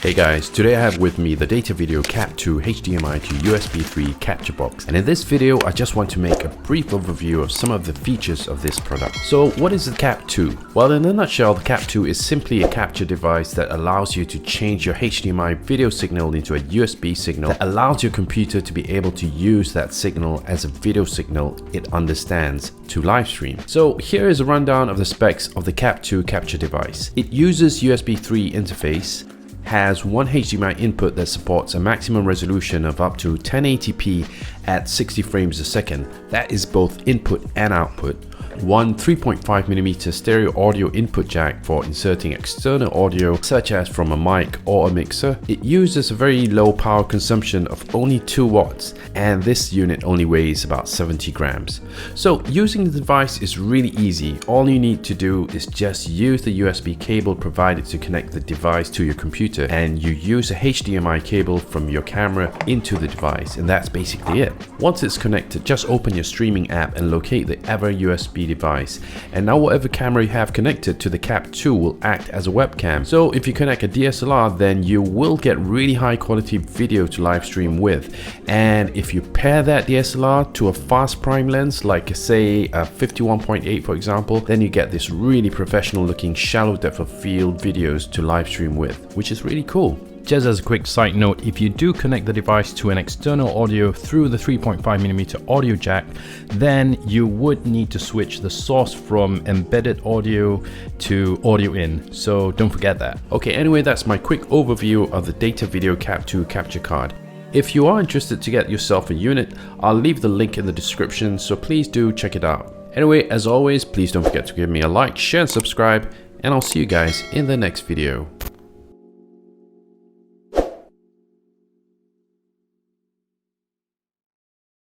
Hey guys, today I have with me the Datavideo Cap-2 HDMI to USB 3 capture box, and in this video I just want to make a brief overview of some of the features of this product. So what is the Cap-2? Well, in a nutshell, the Cap-2 is simply a capture device that allows you to change your HDMI video signal into a USB signal that allows your computer to be able to use that signal as a video signal it understands to live stream. So here is a rundown of the specs of the Cap-2 capture device. It uses USB 3 interface, has one HDMI input that supports a maximum resolution of up to 1080p at 60 frames a second. That is both input and output. One 3.5mm stereo audio input jack for inserting external audio such as from a mic or a mixer. It uses a very low power consumption of only 2 watts, and this unit only weighs about 70 grams. So using the device is really easy. All you need to do is just use the USB cable provided to connect the device to your computer, and you use a HDMI cable from your camera into the device, and that's basically it. Once it's connected, just open your streaming app and locate the ever USB device, and now whatever camera you have connected to the Cap-2 will act as a webcam. So if you connect a DSLR, then you will get really high quality video to live stream with, and if you pair that DSLR to a fast prime lens like say a 51.8 for example, then you get this really professional looking shallow depth of field videos to live stream with, which is really cool. Just as a quick side note, if you do connect the device to an external audio through the 3.5mm audio jack, then you would need to switch the source from embedded audio to audio in, so don't forget that. Okay, anyway, that's my quick overview of the Datavideo Cap-2 capture card. If you are interested to get yourself a unit, I'll leave the link in the description, so please do check it out. Anyway, as always, please don't forget to give me a like, share and subscribe, and I'll see you guys in the next video.